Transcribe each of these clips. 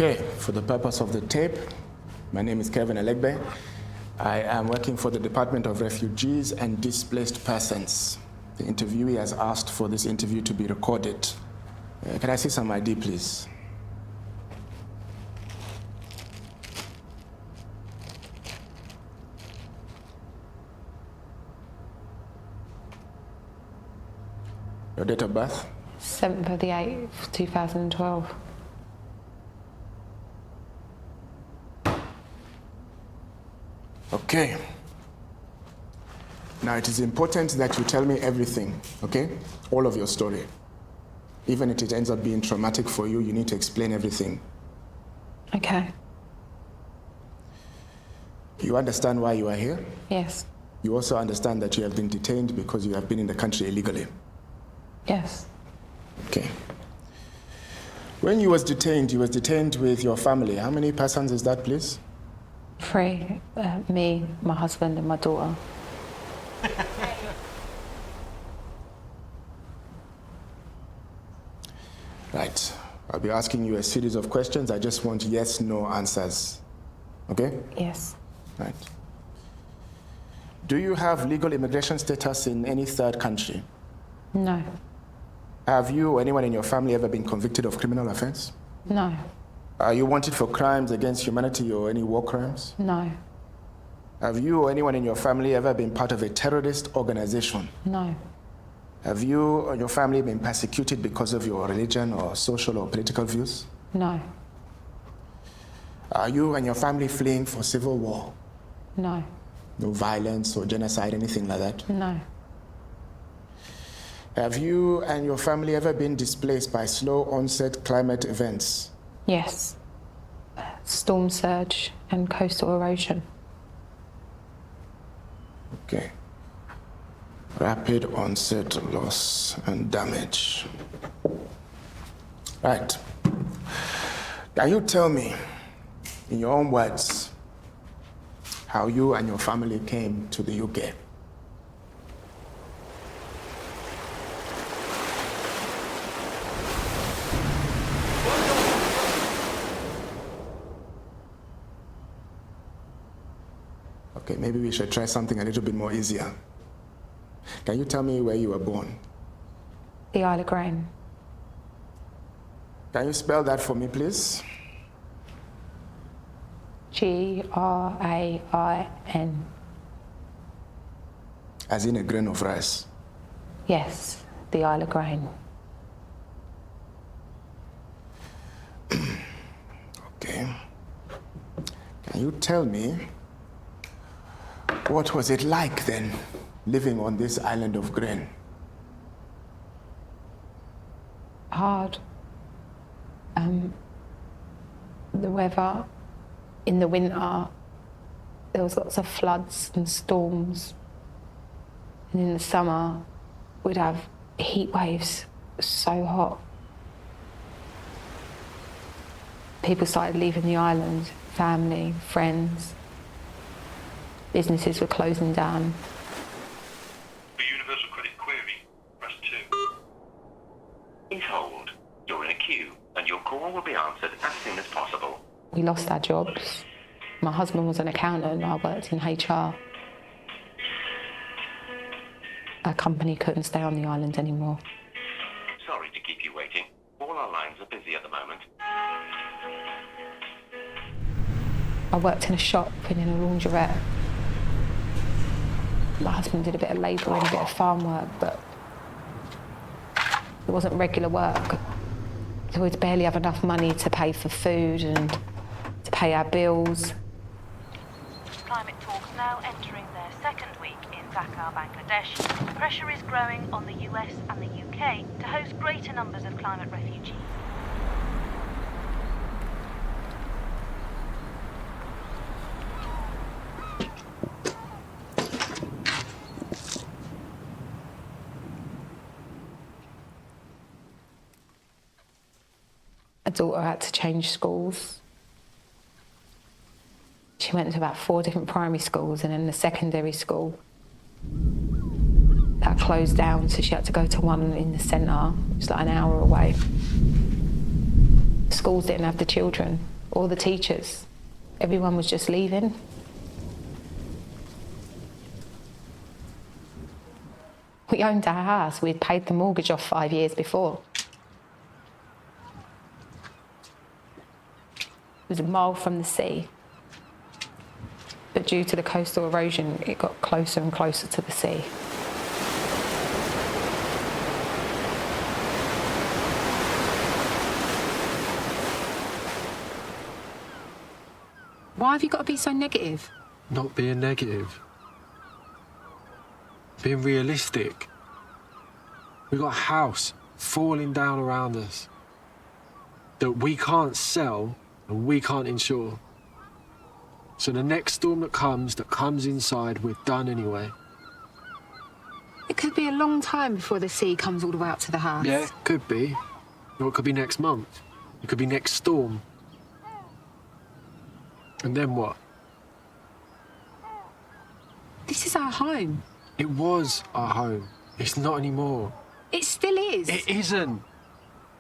Okay, for the purpose of the tape, my name is Kevin Elegbe. I am working for the Department of Refugees and Displaced Persons. The interviewee has asked for this interview to be recorded. Can I see some ID, please? Your date of birth? 7th of the 8th, 2012. Okay. Now it is important that you tell me everything, okay? All of your story. Even if it ends up being traumatic for you, you need to explain everything. Okay. You understand why you are here? Yes. You also understand that you have been detained because you have been in the country illegally? Yes. Okay. When you was detained with your family. How many persons is that, please? 3, me, my husband and my daughter. Right. I'll be asking you a series of questions. I just want yes, no answers. Okay? Yes. Right. Do you have legal immigration status in any third country? No. Have you or anyone in your family ever been convicted of criminal offense? No. Are you wanted for crimes against humanity or any war crimes? No. Have you or anyone in your family ever been part of a terrorist organization? No. Have you or your family been persecuted because of your religion or social or political views? No. Are you and your family fleeing for civil war? No. No violence or genocide, anything like that? No. Have you and your family ever been displaced by slow onset climate events? Yes. Storm surge and coastal erosion. Okay. Rapid onset loss and damage. Right. Can you tell me, in your own words, how you and your family came to the UK? Okay, maybe we should try something a little bit more easier. Can you tell me where you were born? The Isle of Grain. Can you spell that for me, please? Grain. As in a grain of rice? Yes, the Isle of Grain. Okay. Can you tell me, what was it like then, living on this island of Grain? Hard. The weather in the winter, there was lots of floods and storms. And in the summer, we'd have heat waves, so hot. People started leaving the island, family, friends. Businesses were closing down. For Universal Credit query, press 2. Please hold. You're in a queue, and your call will be answered as soon as possible. We lost our jobs. My husband was an accountant, I worked in HR. Our company couldn't stay on the island anymore. Sorry to keep you waiting. All our lines are busy at the moment. I worked in a shop and in a laundrette. My husband did a bit of labour and a bit of farm work, but it wasn't regular work. So we'd barely have enough money to pay for food and to pay our bills. Climate talks now entering their second week in Dhaka, Bangladesh. Pressure is growing on the US and the UK to host greater numbers of climate refugees. My daughter had to change schools. She went to about 4 different primary schools, and then the secondary school that closed down, so she had to go to one in the centre, just like an hour away. Schools didn't have the children. all the teachers. Everyone was just leaving. We owned our house. We'd paid the mortgage off 5 years before. It was a mile from the sea. But due to the coastal erosion, it got closer and closer to the sea. Why have you got to be so negative? Not being negative. Being realistic. We've got a house falling down around us that we can't sell and we can't insure. So the next storm that comes inside, we're done anyway. It could be a long time before the sea comes all the way up to the house. Yeah, it could be. Or it could be next month. It could be next storm. And then what? This is our home. It was our home. It's not anymore. It still is. It isn't.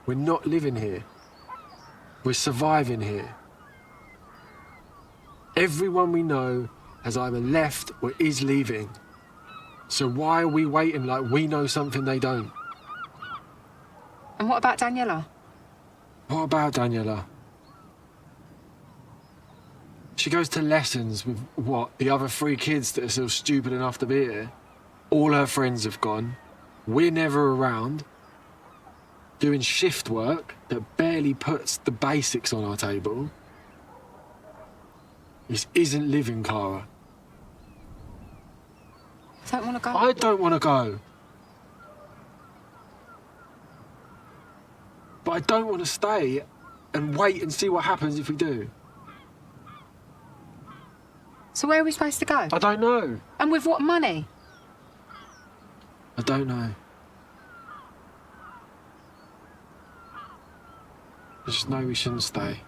We're not living here. We're surviving here. Everyone we know has either left or is leaving. So why are we waiting like we know something they don't? And what about Daniela? What about Daniela? She goes to lessons with, what, the other 3 kids that are still stupid enough to be here. All her friends have gone. We're never around. Doing shift work that barely puts the basics on our table. This isn't living, Clara. I don't want to go. I don't want to go. But I don't want to stay and wait and see what happens if we do. So where are we supposed to go? I don't know. And with what money? I don't know. I just know we shouldn't stay.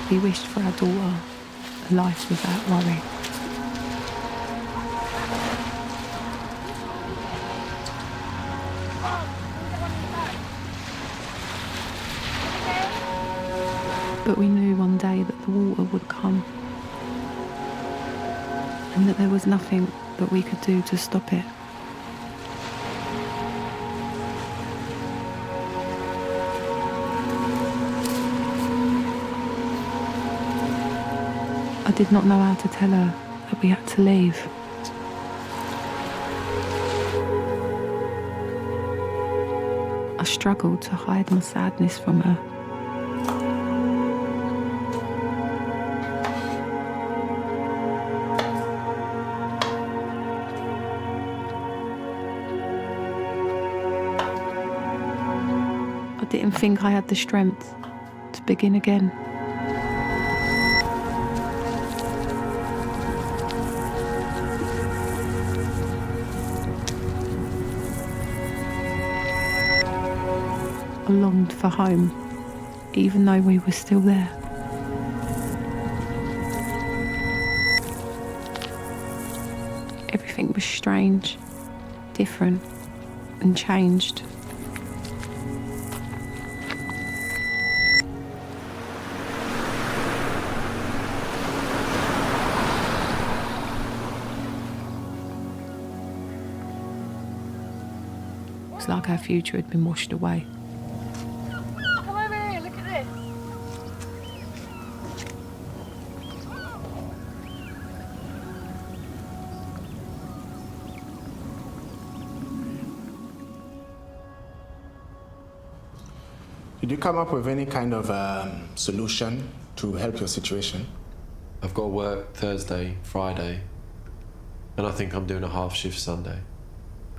We wished for our daughter a life without worry. But we knew one day that the water would come and that there was nothing that we could do to stop it. I did not know how to tell her that we had to leave. I struggled to hide my sadness from her. I didn't think I had the strength to begin again. I longed for home, even though we were still there. Everything was strange, different, and changed. It was like our future had been washed away. Come over here, look at this. Did you come up with any kind of solution to help your situation? I've got to work Thursday, Friday, and I think I'm doing a half shift Sunday.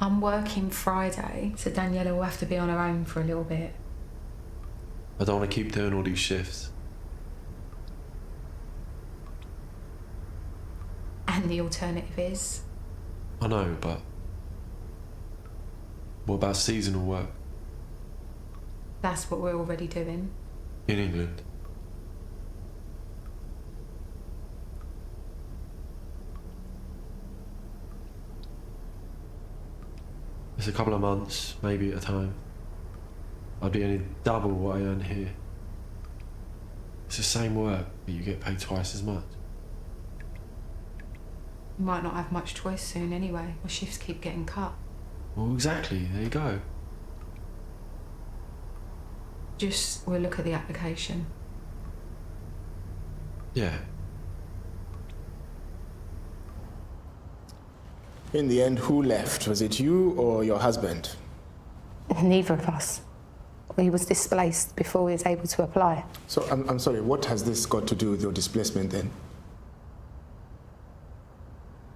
I'm working Friday, so Daniela will have to be on her own for a little bit. I don't want to keep doing all these shifts. And the alternative is? I know, but what about seasonal work That's what we're already doing. in England? It's a couple of months, maybe at a time. I'd be earning double what I earn here. It's the same work, but you get paid twice as much. You might not have much choice soon anyway. Our shifts keep getting cut. Well, exactly, there you go. Just we'll look at the application. Yeah. In the end, who left? Was it you or your husband? Neither of us. He was displaced before he was able to apply. So I'm sorry, what has this got to do with your displacement then?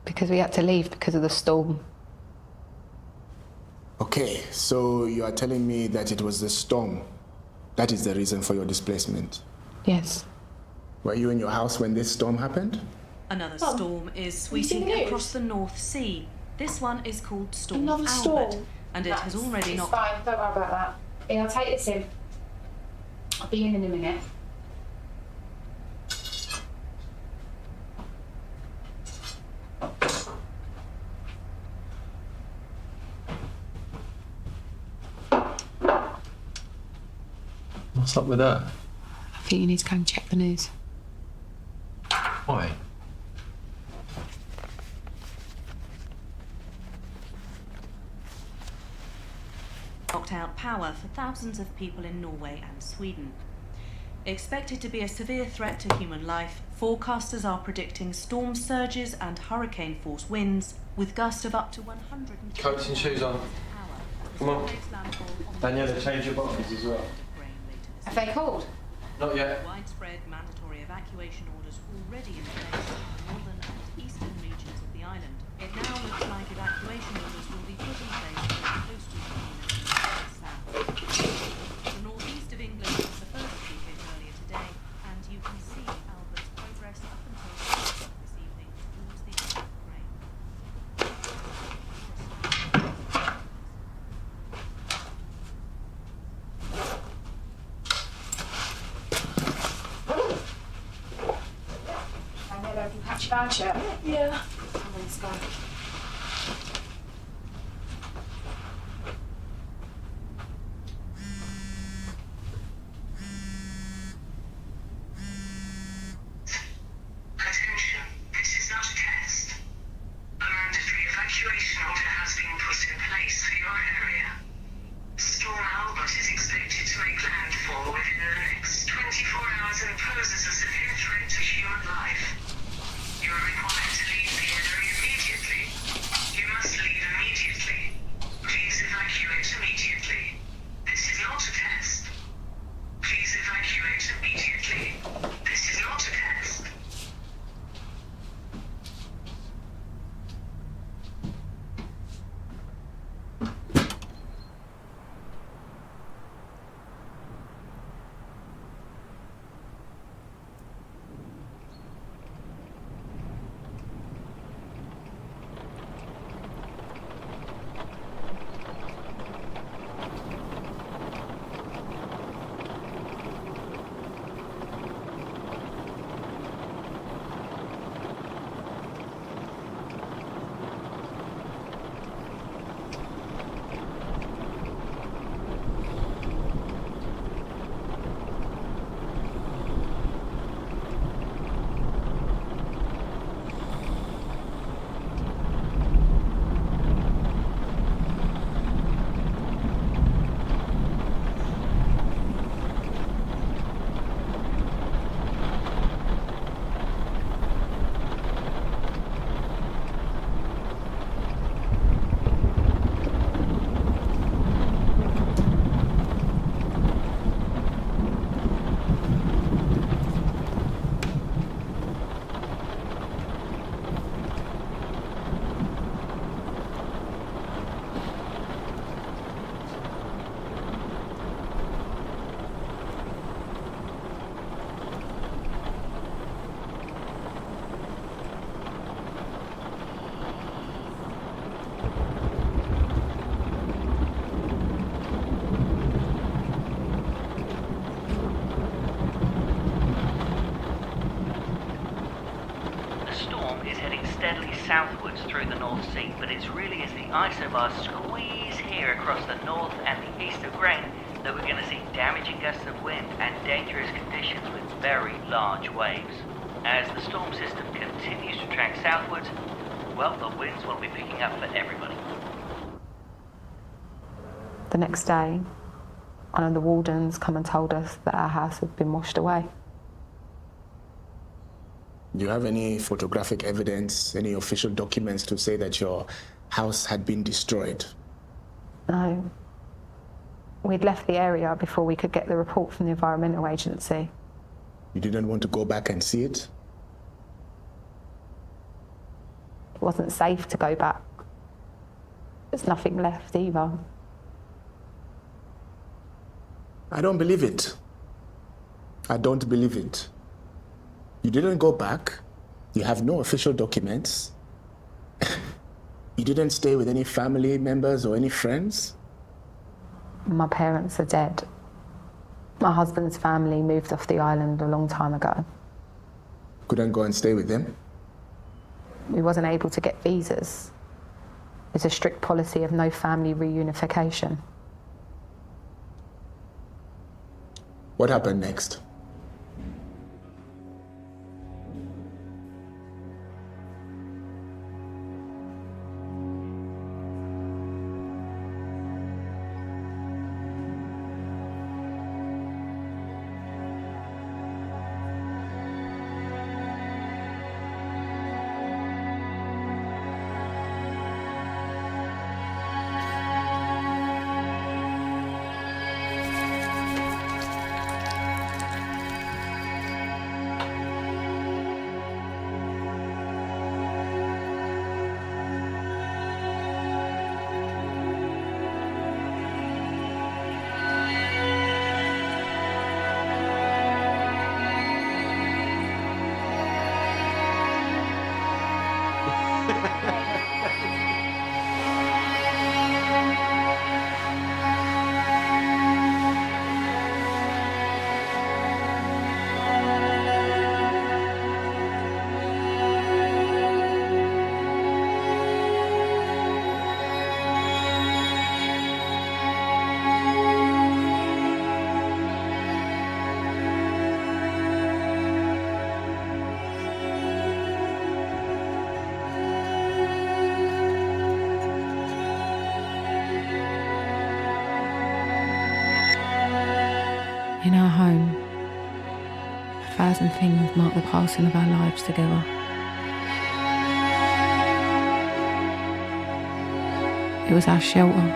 Because we had to leave because of the storm. Okay, so you are telling me that it was the storm. That is the reason for your displacement. Yes. Were you in your house when this storm happened? Another storm is sweeping across the North Sea. This one is called Storm Another Albert, storm? and it has already It's knocked. fine, don't worry about that. Here, I'll take this in. I'll be in a minute. What's up with that? I think you need to go and check the news. Why? Knocked out power for thousands of people in Norway and Sweden. Expected to be a severe threat to human life, forecasters are predicting storm surges and hurricane-force winds with gusts of up to 100. Coats and shoes on. Come on. Daniela, change your bottoms as well. Have they called? Not yet. Widespread mandatory evacuation orders already in place in the northern and eastern regions of the island. It now looks like evacuation orders will be put in place for the coastal communities in the south. The northeast of England was the first to be hit earlier today, and you can see Albert's progress up until this evening towards the end of the rain. Daniela, have you packed your lunch yet? Yeah. Come on, let's go. Attention, this is not a test. A mandatory evacuation order has been put in place for your area. Storm Albert is expected to make landfall within the next 24 hours and poses a severe threat to human life. You are required to leave the area immediately. You must leave immediately. Please evacuate immediately. This is not a test. Please evacuate immediately. This is not a test. it's really as the isobars squeeze here across the north and the east of Grain that we're going to see damaging gusts of wind and dangerous conditions with very large waves. As the storm system continues to track southwards, well, the winds will be picking up for everybody. The next day, one of the wardens come and told us that our house had been washed away. Do you have any photographic evidence, any official documents to say that your house had been destroyed? No. We'd left the area before we could get the report from the Environmental Agency. You didn't want to go back and see it? It wasn't safe to go back. There's nothing left either. I don't believe it. I don't believe it. You didn't go back. You have no official documents. You didn't stay with any family members or any friends? My parents are dead. My husband's family moved off the island a long time ago. Couldn't go and stay with them? We wasn't able to get visas. There's a strict policy of no family reunification. What happened next? In our home, 1,000 things mark the passing of our lives together. It was our shelter.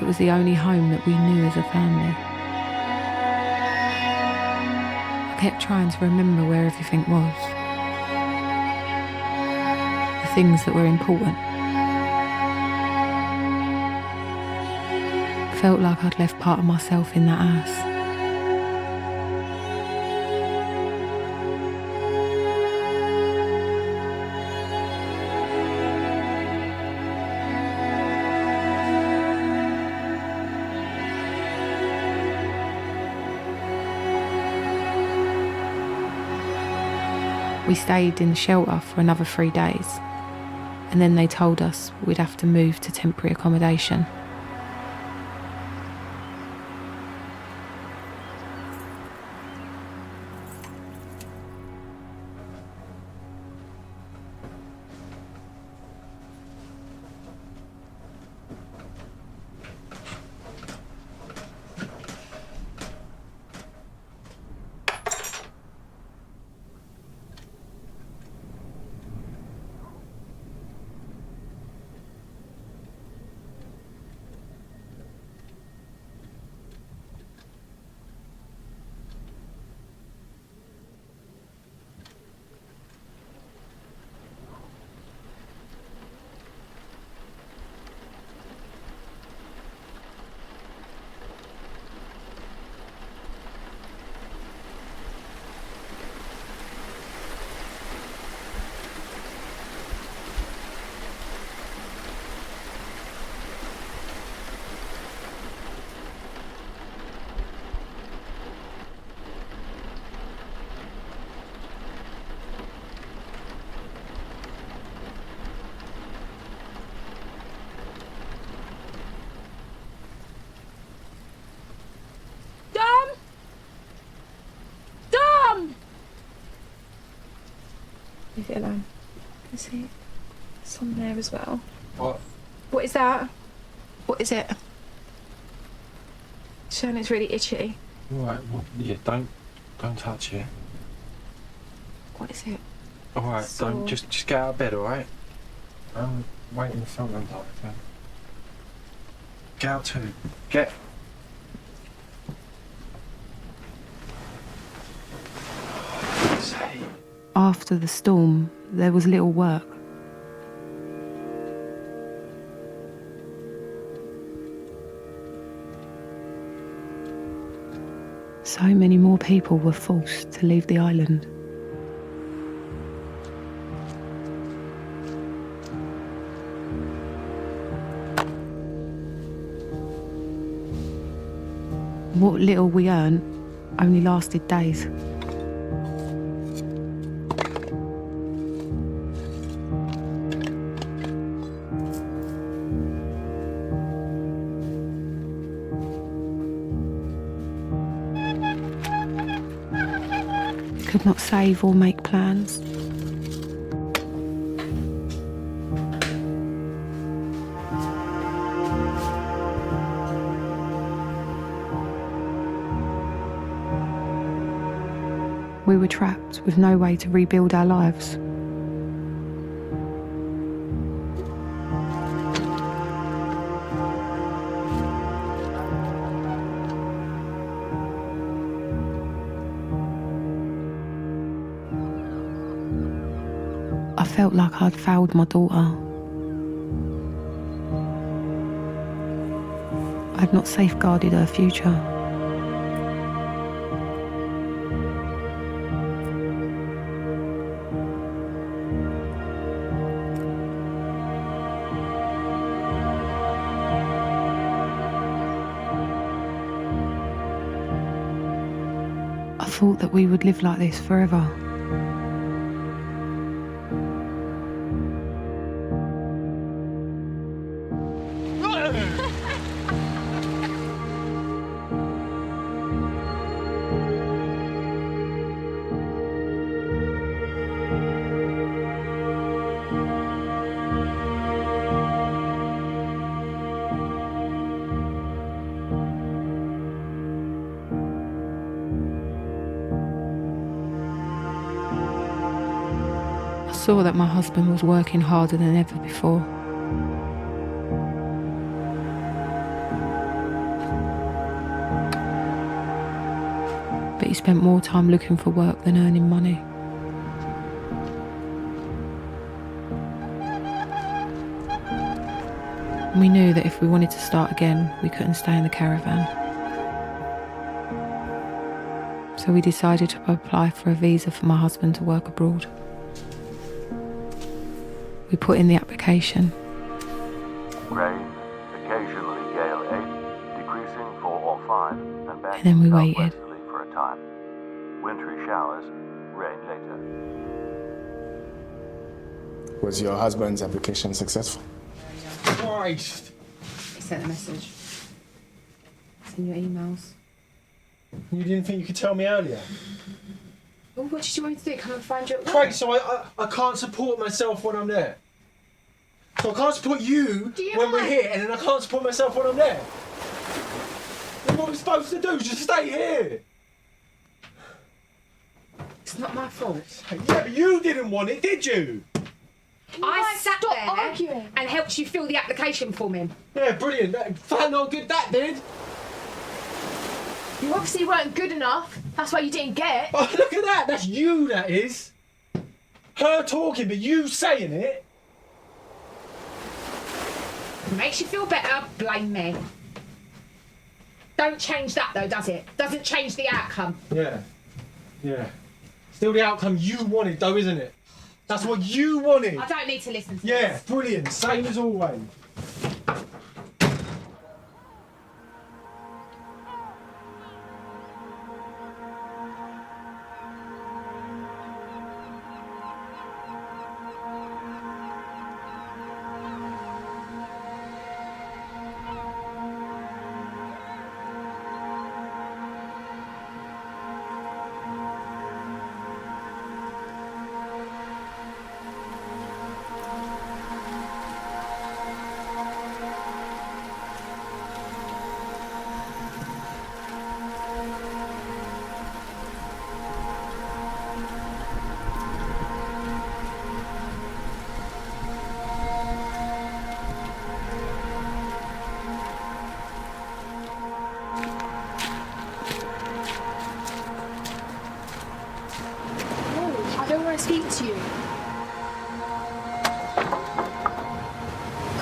It was the only home that we knew as a family. I kept trying to remember where everything was. The things that were important. Felt like I'd left part of myself in that house. We stayed in the shelter for another 3 days, and then they told us we'd have to move to temporary accommodation. Leave it alone. Can see some there as well. What? What is that? What is it? Showing it's really itchy. Alright, well, yeah, don't touch it. What is it? Alright, Sore. don't just get out of bed, alright? I'm waiting in the front room, darling. Get out too. Get. After the storm, there was little work. So many more people were forced to leave the island. What little we earned only lasted days. Could not save or make plans. We were trapped with no way to rebuild our lives. I felt like I'd failed my daughter. I'd not safeguarded her future. I thought that we would live like this forever. I saw that my husband was working harder than ever before. But he spent more time looking for work than earning money. We knew that if we wanted to start again, we couldn't stay in the caravan. So we decided to apply for a visa for my husband to work abroad. We put in the application. Rain, occasionally gale 8, decreasing 4 or 5, and back And then we waited. southwesterly for a time. Wintry showers, rain later. Was your husband's application successful? Christ! He sent a message. It's in your emails. You didn't think you could tell me earlier? Well, what did you want me to do? Come and find you at work? Craig, so I can't support myself when I'm there. So I can't support you when we're here, and then I can't support myself when I'm there. Then what are we supposed to do? Just stay here. It's not my fault. Yeah, but you didn't want it, did you? I sat there and helped you fill the application form in. Yeah, brilliant. That not good, that did. You obviously weren't good enough. That's why you didn't get it. Oh, look at that. That's you, that is. Her talking, but you saying it. Makes you feel better, blame me. Don't change that though, does it? Doesn't change the outcome. Yeah. Yeah. Still the outcome you wanted, though, isn't it? That's what you wanted. I don't need to listen to Yeah, this. brilliant. Same as always.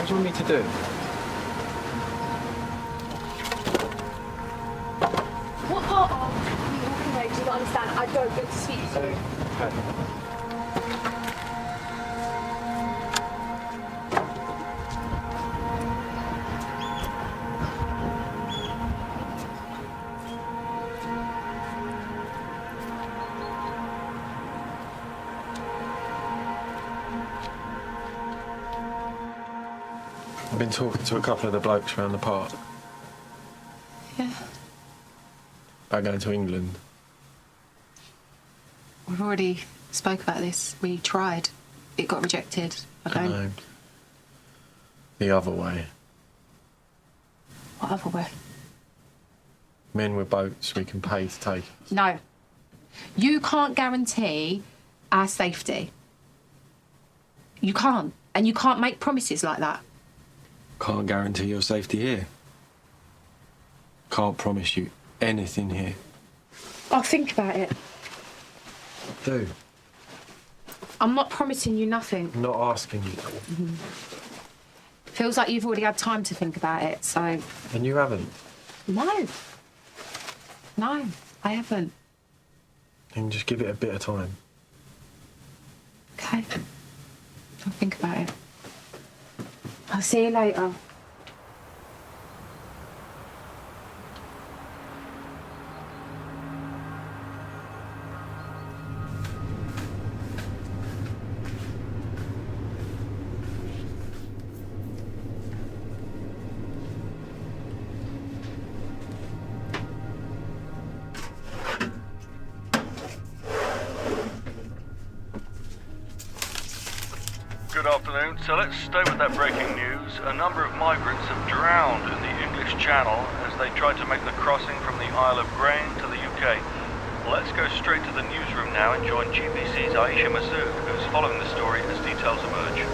do you want me to do? What part of the organ do you not understand? I don't get to speak to you. I've been talking to a couple of the blokes around the park. Yeah. About going to England. We've already spoke about this. We tried. It got rejected. I know. The other way. What other way? Men with boats we can pay to take us. No. You can't guarantee our safety. You can't. And you can't make promises like that. Can't guarantee your safety here. Can't promise you anything here. I'll think about it. Do. I'm not promising you nothing. I'm not asking you. Feels like you've already had time to think about it, so... And you haven't. No. No, I haven't. Then just give it a bit of time. Okay. I'll think about it. I'll see you later. Good afternoon. So let's stay with that breaking news. A number of migrants have drowned in the English Channel as they tried to make the crossing from the Isle of Grain to the UK. Let's go straight to the newsroom now and join GBC's Aisha Masood, who's following the story as details emerge.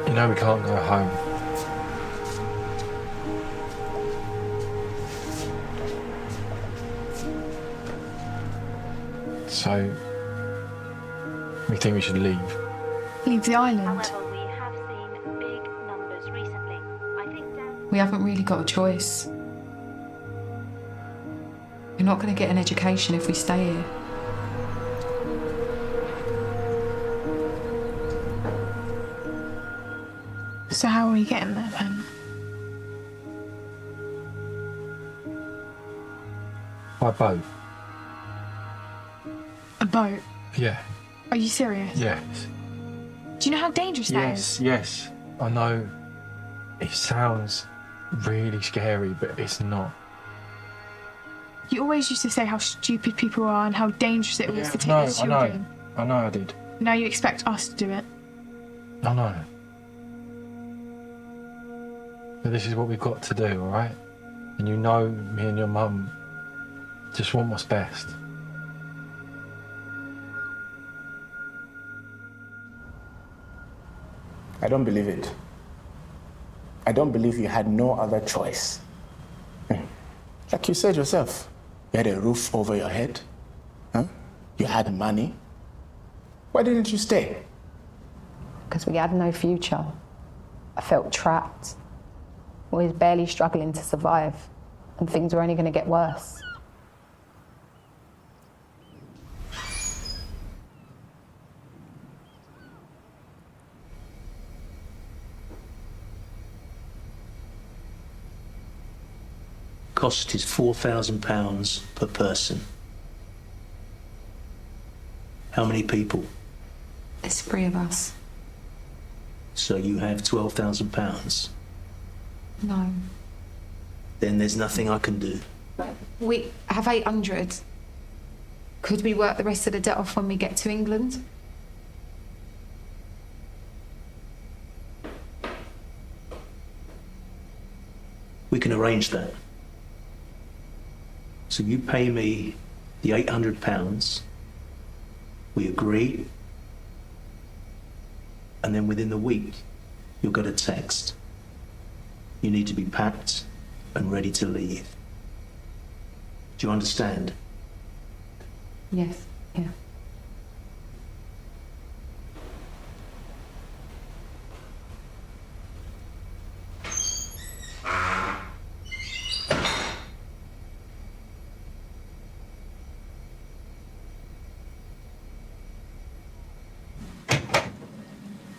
You know we can't go home. So, we think we should leave. Leave the island. However, we have seen big numbers recently. I think Dan... We haven't really got a choice. We're not going to get an education if we stay here. So how are we getting there then? By boat? A boat? Yeah. Are you serious? Yes. Do you know how dangerous that is? Yes. I know it sounds really scary, but it's not. You always used to say how stupid people are and how dangerous it was to take your children. I know I did. Now you expect us to do it. I know. But this is what we've got to do, all right? And you know me and your mum just want what's best. I don't believe it. I don't believe you had no other choice. Like you said yourself, you had a roof over your head. Huh? You had money. Why didn't you stay? Because we had no future. I felt trapped. We was barely struggling to survive, and things were only going to get worse. Cost is £4,000 per person. How many people? There's 3 of us. So you have £12,000. No. Then there's nothing I can do. We have 800. Could we work the rest of the debt off when we get to England? We can arrange that. So you pay me The £800, we agree, and then within the week, you'll get a text. You need to be packed and ready to leave. Do you understand? Yes, yeah.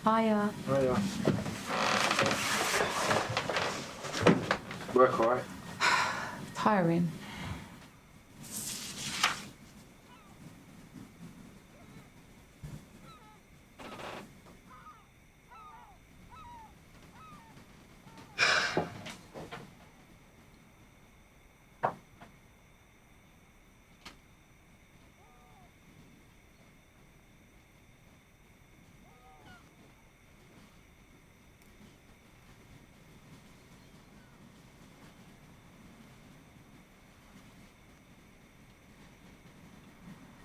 Hiya. Hiya. Work alright? Tiring.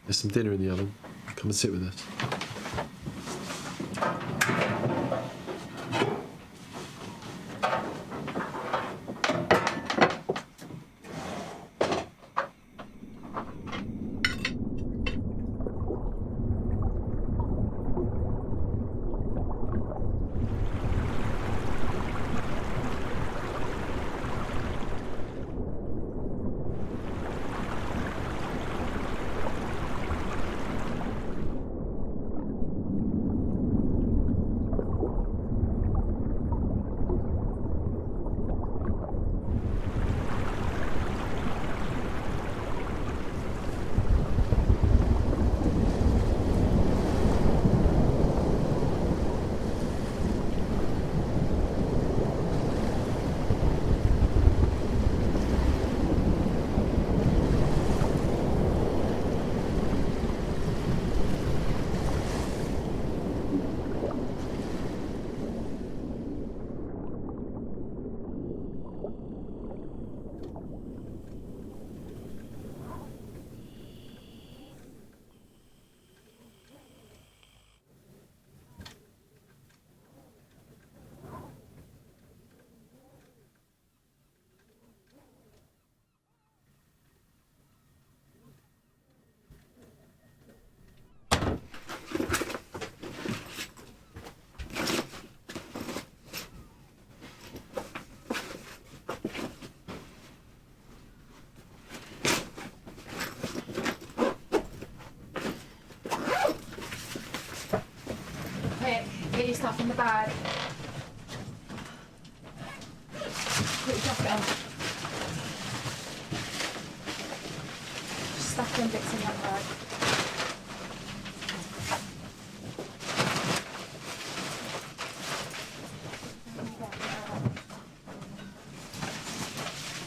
There's some dinner in the oven. Come and sit with us. Get your stuff in the bag. Put your jacket on. Just stuff them bits in that bag.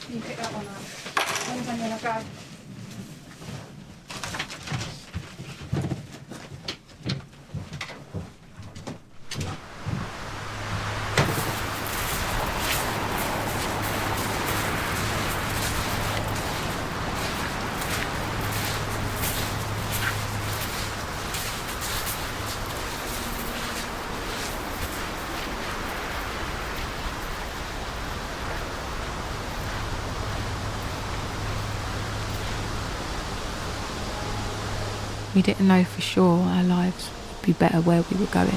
You pick that one up. One's on your bag. We didn't know for sure our lives would be better where we were going.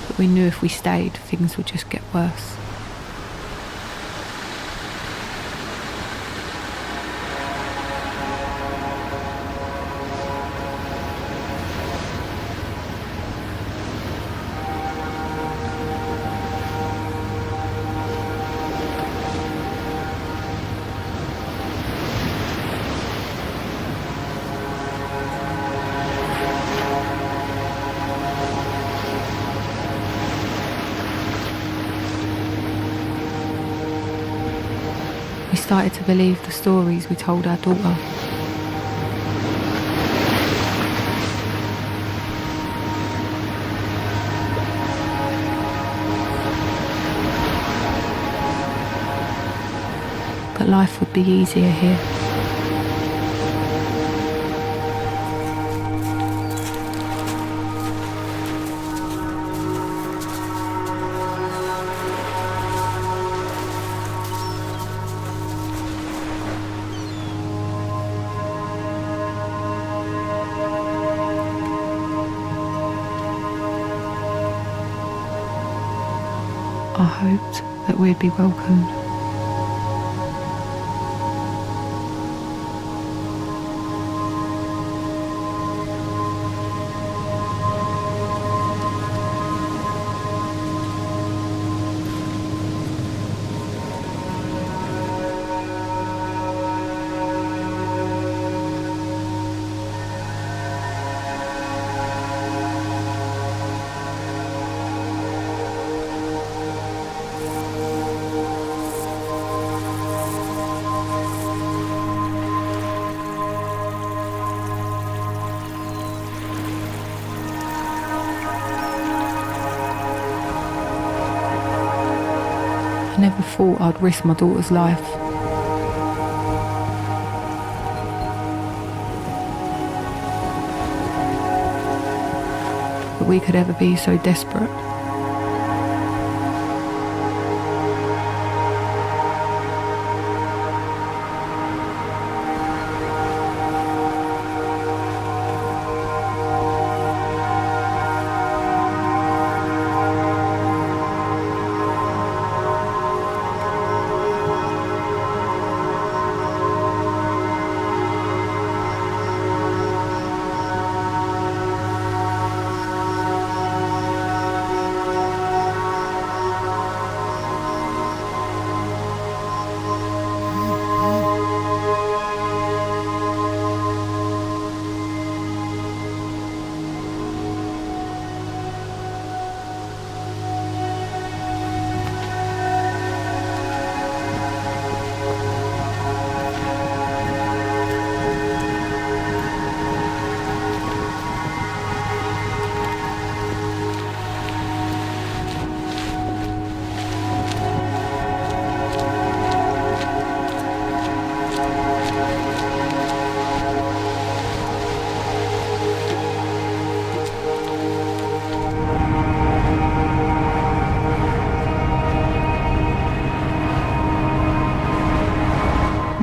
But we knew if we stayed, things would just get worse. We started to believe the stories we told our daughter. that life would be easier here. I hoped that we'd be welcomed. I never thought I'd risk my daughter's life. But we could ever be so desperate.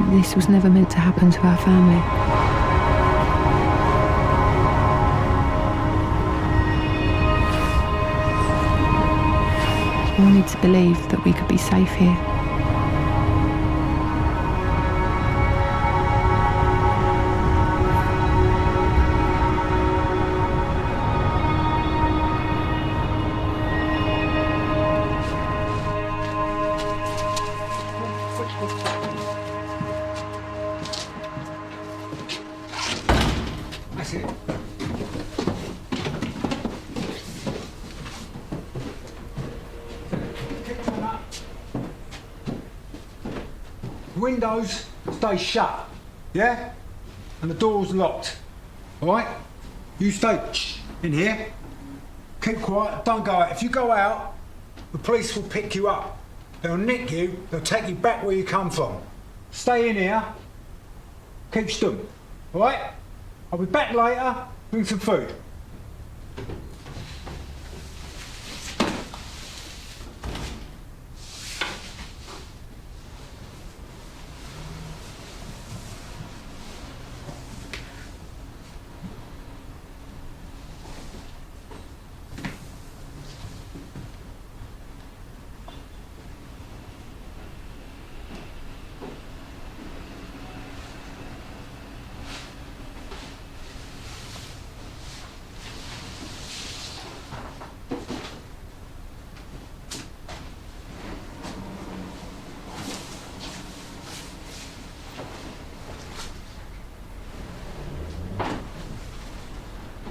This was never meant to happen to our family. I wanted to believe that we could be safe here. That's it. Windows stay shut, yeah? And the door's locked, all right? You stay in here, keep quiet, don't go out. If you go out, the police will pick you up. They'll nick you, they'll take you back where you come from. Stay in here, keep still, all right? I'll be back later, bring some food.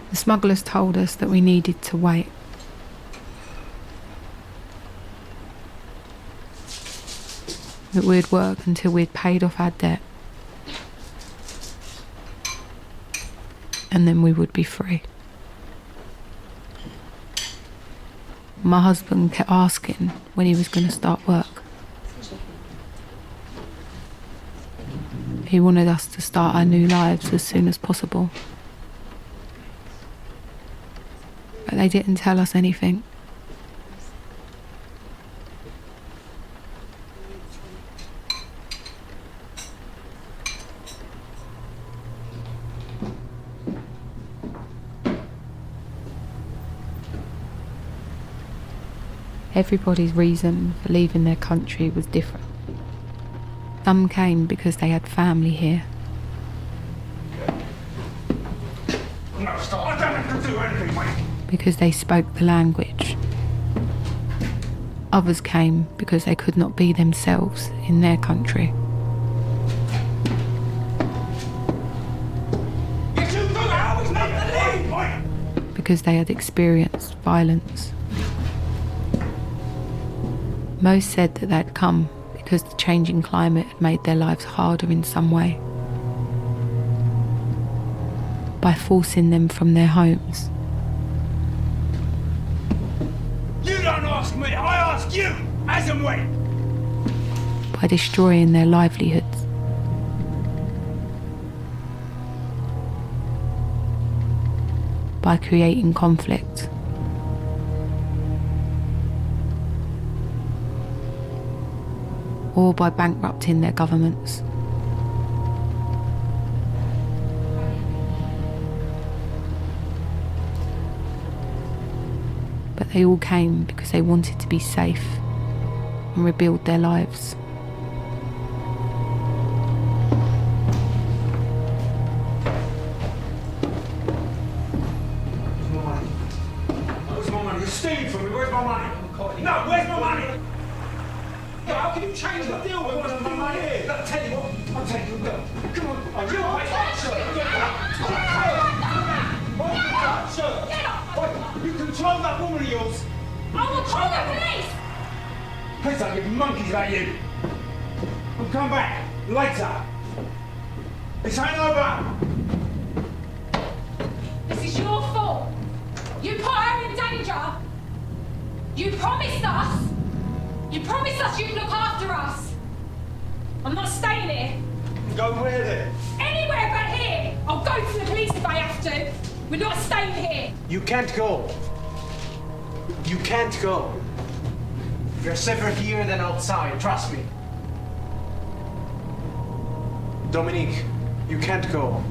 The smugglers told us that we needed to wait. That we'd work until we'd paid off our debt. And then we would be free. My husband kept asking when he was going to start work. He wanted us to start our new lives as soon as possible. But they didn't tell us anything. Everybody's reason for leaving their country was different. Some came because they had family here. No, stop. I don't have to do anything, mate. Because they spoke the language. Others came because they could not be themselves in their country. Because they had experienced violence. Most said that they'd come because the changing climate had made their lives harder in some way. By forcing them from their homes. You don't ask me, I ask you, as and when. By destroying their livelihoods. By creating conflict. Or by bankrupting their governments. But they all came because they wanted to be safe and rebuild their lives. Where's my money? You're stealing from me. Where's my money? No, where's my money? How can you change the deal with my money here? Look, tell you what, I'll take you. Look, come on. You wait, you control that woman of yours. I will call the police! Please don't give monkeys about you. I'll come back later. This ain't over. This is your fault. You put her in danger. You promised us. You promised us you'd look after us. I'm not staying here. Go where then? Anywhere but here. I'll go to the police if I have to. We're not staying here. You can't go. You can't go. You're safer here than outside, trust me. Dominique, you can't go.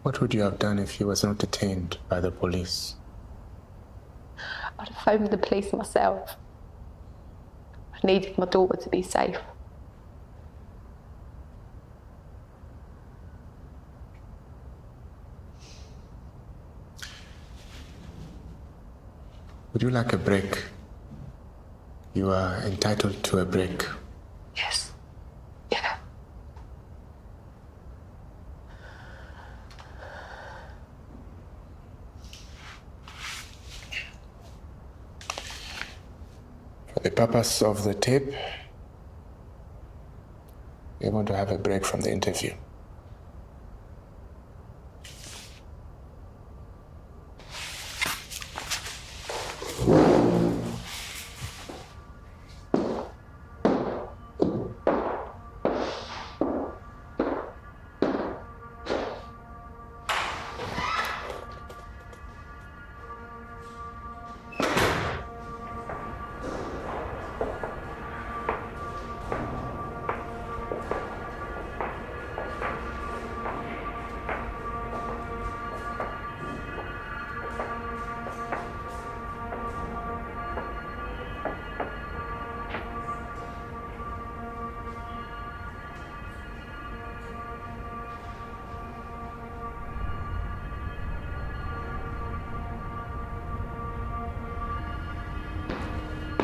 What would you have done if you was not detained by the police? I'd have phoned the police myself. I needed my daughter to be safe. Would you like a break? You are entitled to a break. Yes. Yeah. purpose of the tape, we want to have a break from the interview.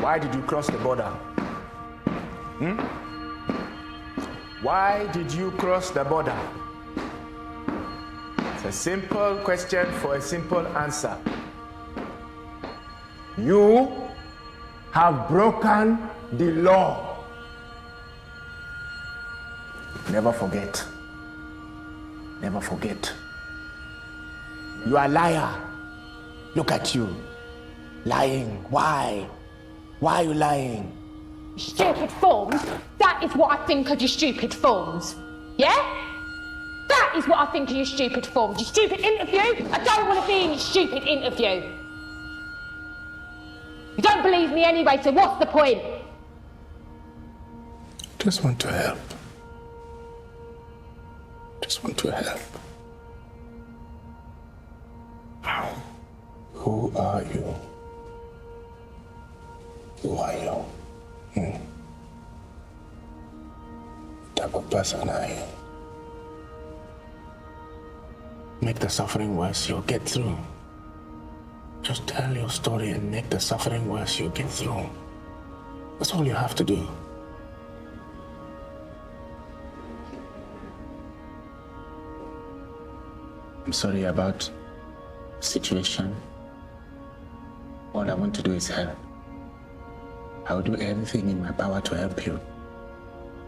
Why did you cross the border? Why did you cross the border? It's a simple question for a simple answer. You have broken the law. Never forget. Never forget. You are a liar. Look at you. Lying. Why? Why are you lying? Stupid forms? That is what I think of your stupid forms. Yeah? That is what I think of your stupid forms. Your stupid interview? I don't want to be in your stupid interview. You don't believe me anyway, so what's the point? Just want to help. Just want to help. Who are you? Who are you? What type of person are you? Make the suffering worse, you'll get through. Just tell your story and make the suffering worse, you'll get through. That's all you have to do. I'm sorry about the situation. All I want to do is help. I will do everything in my power to help you.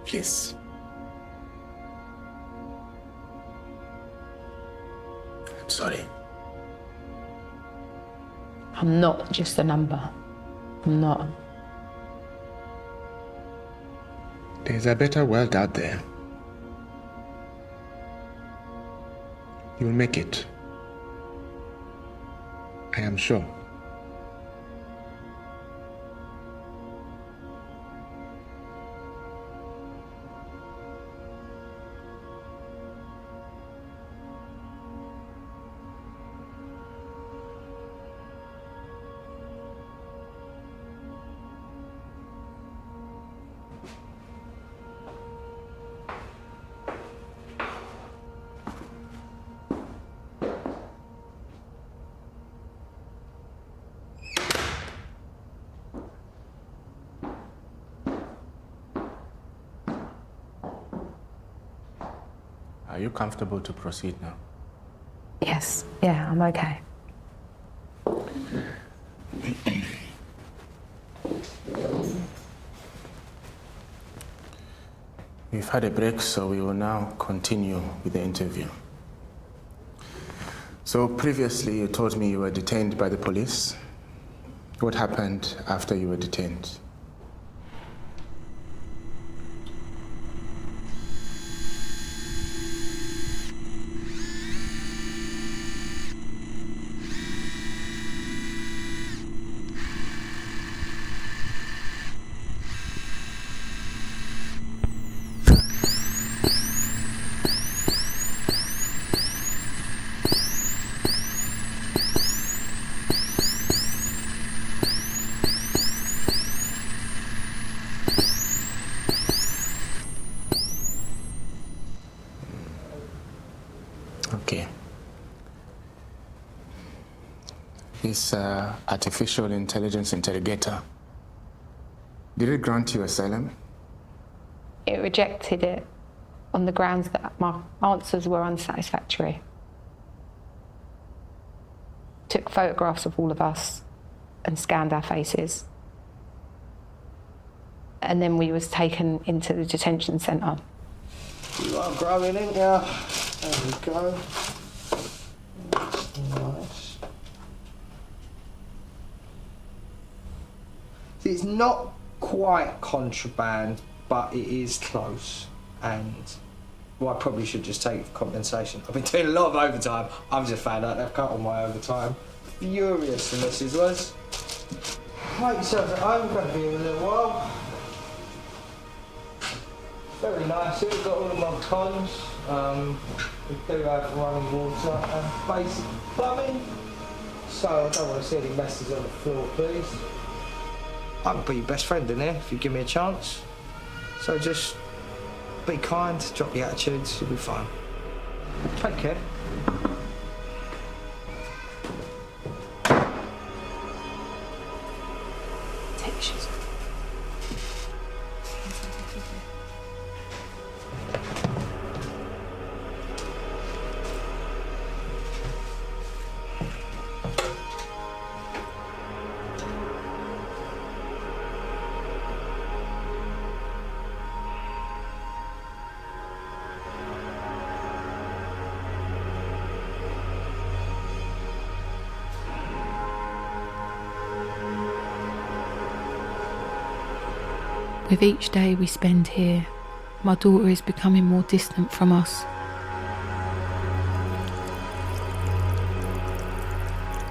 Please. I'm sorry. I'm not just a number. I'm not. There's a better world out there. You'll make it. I am sure. Are you comfortable to proceed now? Yes, yeah, I'm okay. We've had a break, so we will now continue with the interview. So previously you told me you were detained by the police. What happened after you were detained? Okay. This artificial intelligence interrogator, did it grant you asylum? It rejected it on the grounds that my answers were unsatisfactory. Took photographs of all of us and scanned our faces. and then we was taken into the detention centre. You are growing, ain't ya? There we go. Nice. It's not quite contraband, but it is close. And well, I probably should just take it for compensation. I've been doing a lot of overtime. I've just found out they've cut all my overtime. Furious, the missus was. Make yourselves at home, we're going to be here a little while. Very nice. We've got all of my cons. We do have running water and basic plumbing. So I don't want to see any messes on the floor, please. I can be your best friend in here if you give me a chance. So just be kind, drop your attitudes, you'll be fine. Take care. Take your shoes off. With each day we spend here, my daughter is becoming more distant from us.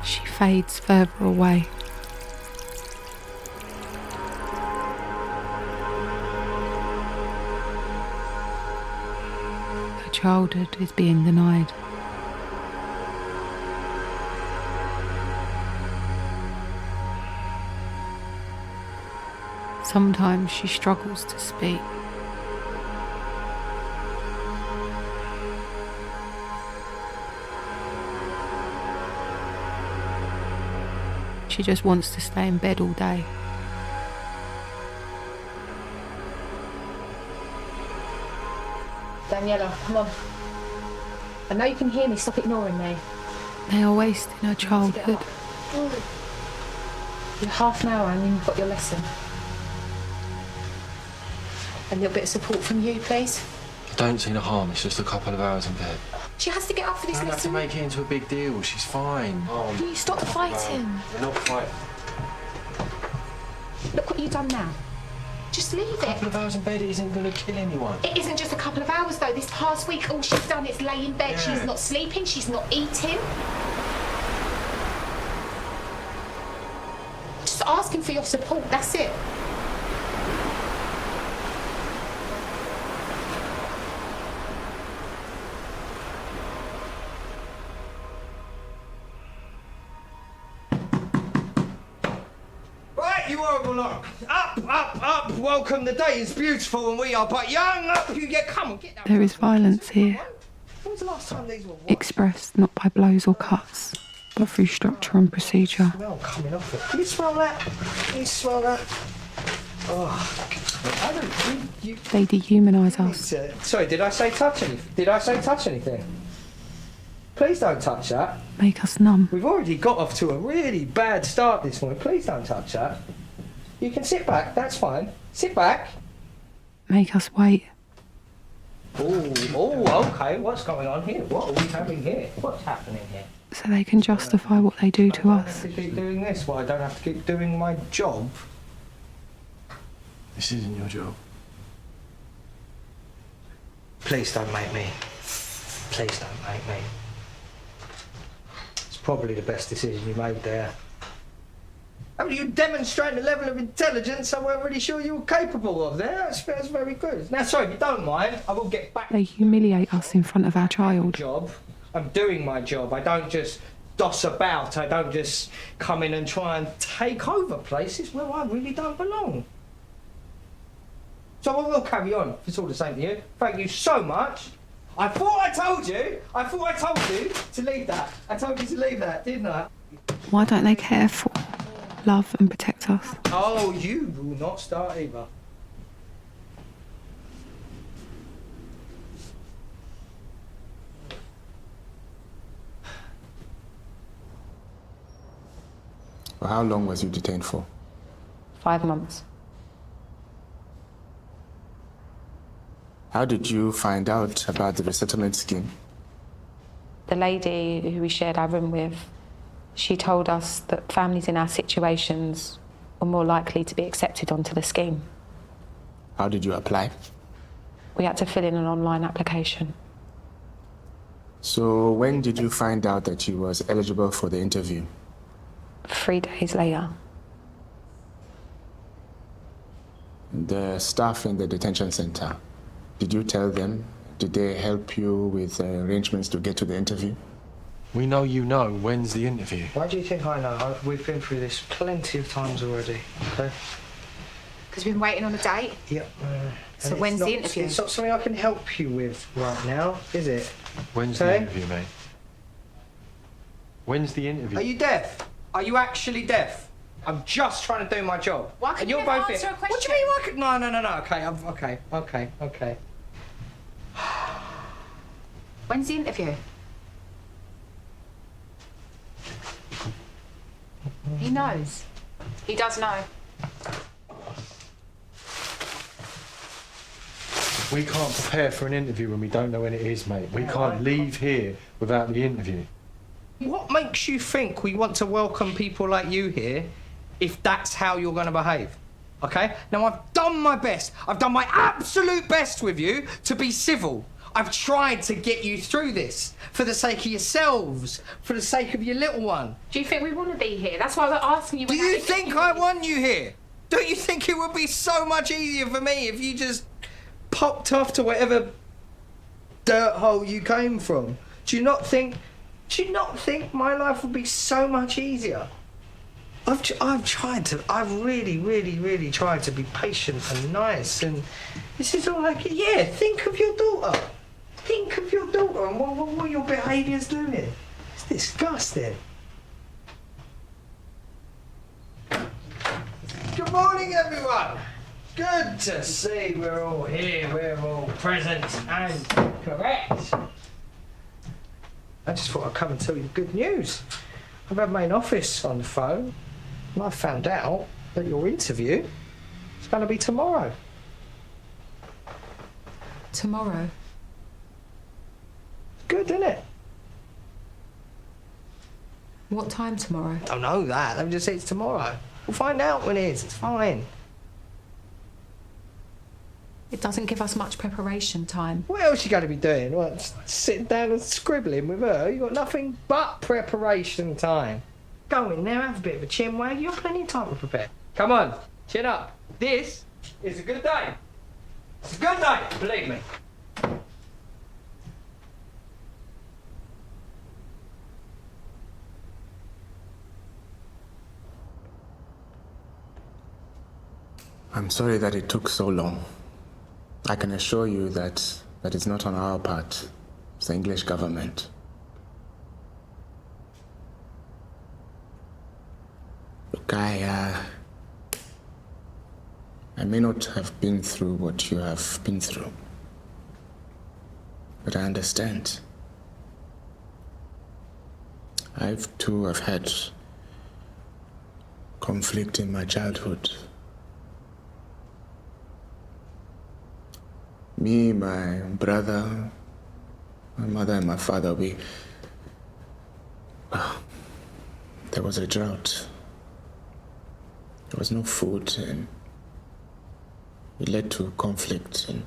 She fades further away. Her childhood is being denied. Sometimes she struggles to speak. She just wants to stay in bed all day. Daniela, come on. I know you can hear me, stop ignoring me. They are wasting her childhood. You're half an hour and then you've got your lesson. A little bit of support from you, please. I don't see the harm, it's just a couple of hours in bed. She has to get up for this I don't have to lesson. make it into a big deal, she's fine. Will you stop fighting? We're not fighting. Look what you've done now. Just leave it. A couple of hours in bed isn't going to kill anyone. It isn't just a couple of hours though. This past week all she's done is lay in bed. Yeah. She's not sleeping, she's not eating. Just asking for your support, that's it. Right, you horrible lot. Up, up, up. Welcome. The day is beautiful and we are but young. Up you get. Come on, get down. There is violence here, When was the last time these were washed? expressed not by blows or cuts, but through structure and procedure. Smell coming off it. Can you smell that? Can you smell that? Oh, I don't think you... They dehumanise us. Sorry, did I say touch anything? Did I say touch anything? Please don't touch that. Make us numb. We've already got off to a really bad start this morning. Please don't touch that. You can sit back, that's fine. Sit back. Make us wait. Oh, okay. What's going on here? What are we having here? What's happening here? So they can justify what they do to I us. have to keep doing this. Well, I don't have to keep doing my job. This isn't your job. Please don't make me. Please don't make me. It's probably the best decision you made there. I mean, you demonstrate a level of intelligence I weren't really sure you were capable of there. That's very good. Now, sorry, if you don't mind, I will get back They humiliate us in front of our to my child. job. I'm doing my job. I don't just doss about. I don't just come in and try and take over places where I really don't belong. So we'll carry on, if it's all the same to you. Thank you so much. I thought I told you to leave that. I told you to leave that, didn't I? Why don't they care for, love and protect us? Oh, you will not start either. Well, how long was you detained for? 5 months. How did you find out about the resettlement scheme? The lady who we shared our room with, she told us that families in our situations were more likely to be accepted onto the scheme. How did you apply? We had to fill in an online application. So when did you find out that you was eligible for the interview? 3 days later. The staff in the detention center, did you tell them? Did they help you with arrangements to get to the interview? We know you know. When's the interview? Why do you think I know? We've been through this plenty of times already, okay? Because we've been waiting on a date? Yep. So when's the interview? It's not something I can help you with right now, is it? When's the interview, mate? When's the interview? Are you deaf? Are you actually deaf? I'm just trying to do my job. Why can't and you you're never both answer here. a question? What do you mean? Why could... No. Okay. When's the interview? He knows. He does know. We can't prepare for an interview when we don't know when it is, mate. We can't leave here without the interview. What makes you think we want to welcome people like you here if that's how you're going to behave? Okay? Now, I've done my best. I've done my absolute best with you to be civil. I've tried to get you through this for the sake of yourselves, for the sake of your little one. Do you think we want to be here? That's why I was asking you. Do you think I want you here? Don't you think it would be so much easier for me if you just popped off to whatever dirt hole you came from? Do you not think my life would be so much easier? I've really tried to be patient and nice, and this is all like, yeah, think of your daughter. Think of your daughter and what your behaviour's doing. It's disgusting. Good morning, everyone. Good to see we're all here, we're all present and correct. I just thought I'd come and tell you the good news. I've had main office on the phone, and I found out that your interview is going to be tomorrow. Tomorrow? Good, isn't it? What time tomorrow? Don't know that. Let me just say it's tomorrow. We'll find out when it is. It's fine. It doesn't give us much preparation time. What else you going to be doing? What, sitting down and scribbling with her? You got nothing but preparation time. Go in there, have a bit of a chin wag. You've plenty of time to prepare. Come on, chin up. This is a good day. It's a good day, believe me. I'm sorry that it took so long. I can assure you that it's not on our part. It's the English government. Look, I may not have been through what you have been through, but I understand. I've had conflict in my childhood. Me, my brother, my mother and my father, there was a drought. There was no food, and it led to conflict and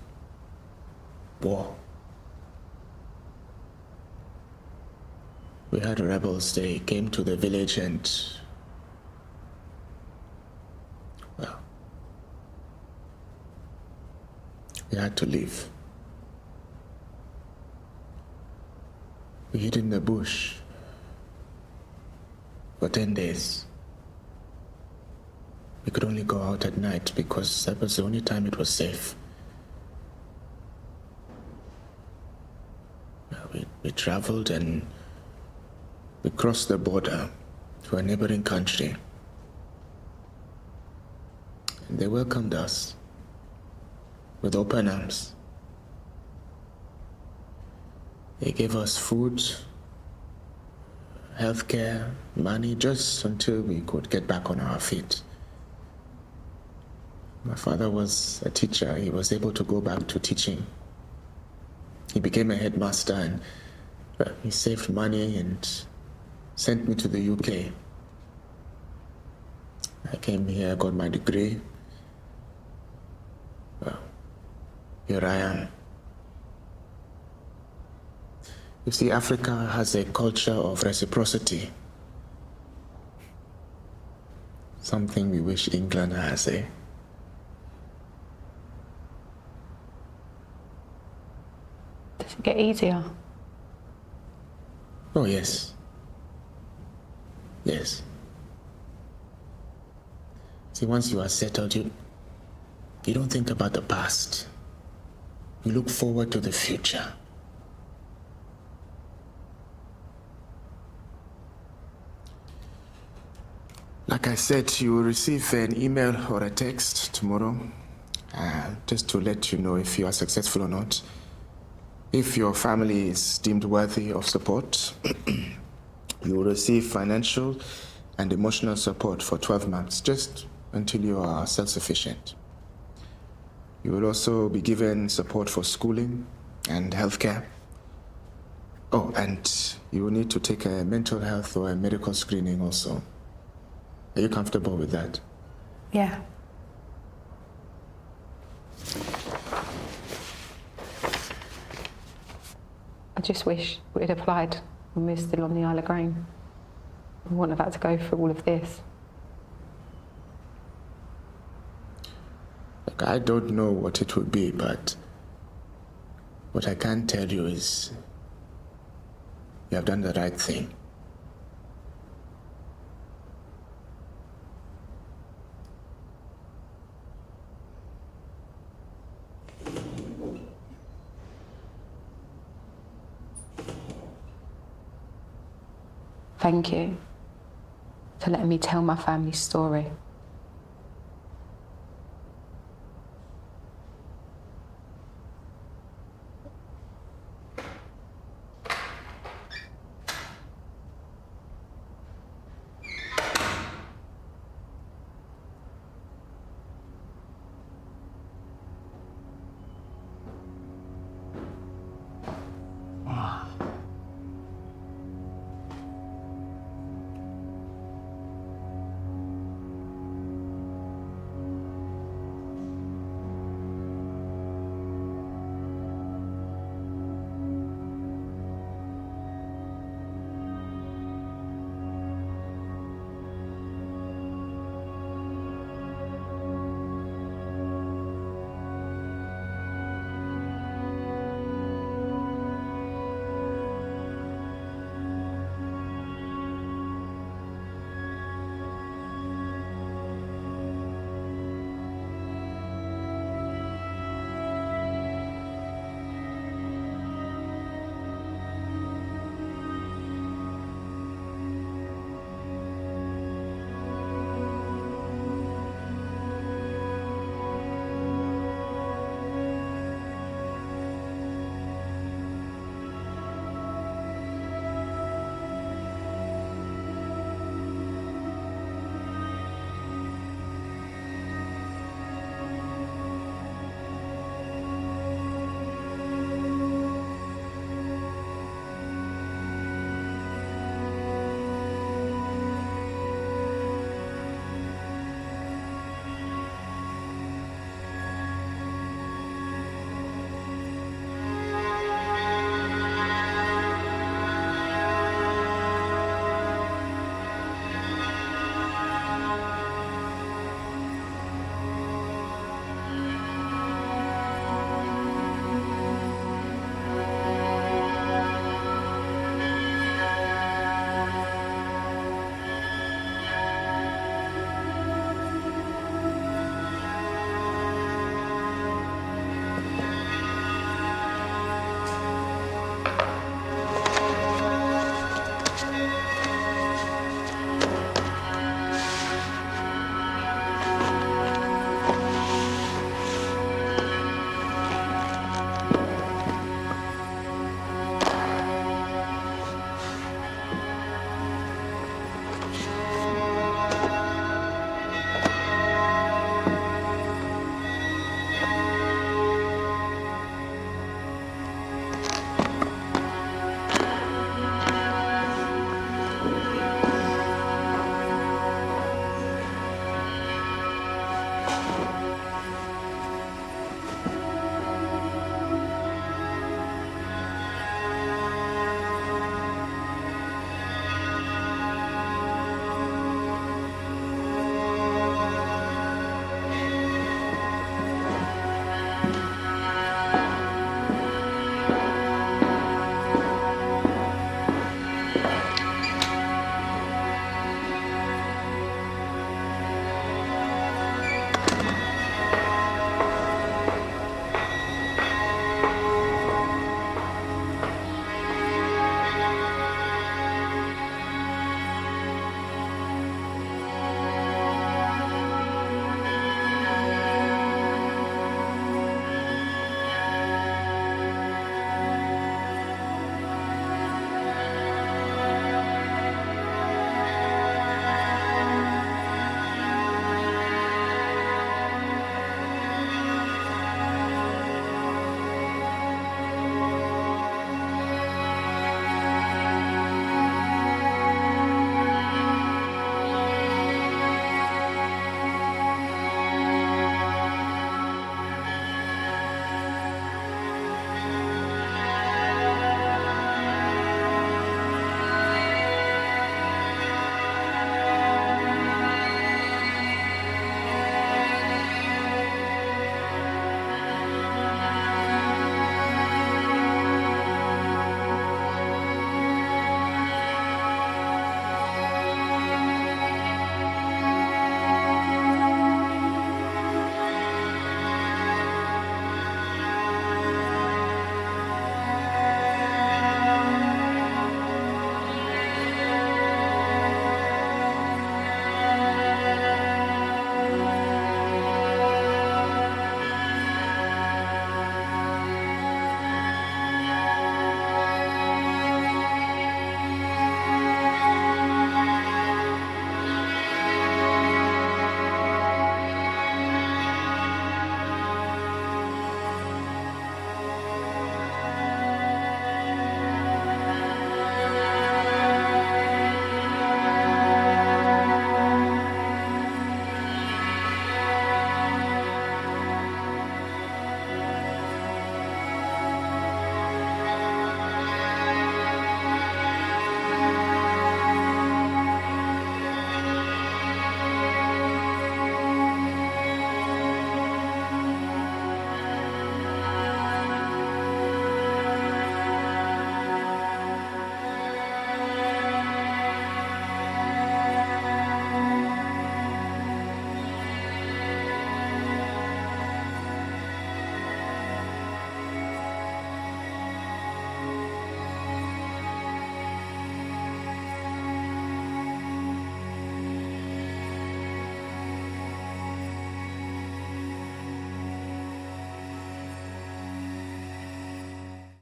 war. We had rebels. They came to the village and, well, we had to leave. We hid in the bush for 10 days. We could only go out at night because that was the only time it was safe. We traveled and we crossed the border to a neighboring country. And they welcomed us with open arms. They gave us food, healthcare, money, just until we could get back on our feet. My father was a teacher. He was able to go back to teaching He became a headmaster and he saved money and sent me to the UK. I came here, got my degree. Well, here I am. You see, Africa has a culture of reciprocity. Something we wish England has, eh? Does it get easier? Oh, yes. Yes. See, once you are settled, you don't think about the past. You look forward to the future. Like I said, you will receive an email or a text tomorrow, just to let you know if you are successful or not. If your family is deemed worthy of support, you will receive financial and emotional support for 12 months, just until you are self-sufficient. You will also be given support for schooling and healthcare. Oh, and you will need to take a mental health or a medical screening also. Are you comfortable with that? Yeah. I just wish we'd applied when we were still on the Isle of Grain. We wouldn't have had to go through all of this. Look, I don't know what it would be, but what I can tell you is you have done the right thing. Thank you for letting me tell my family's story.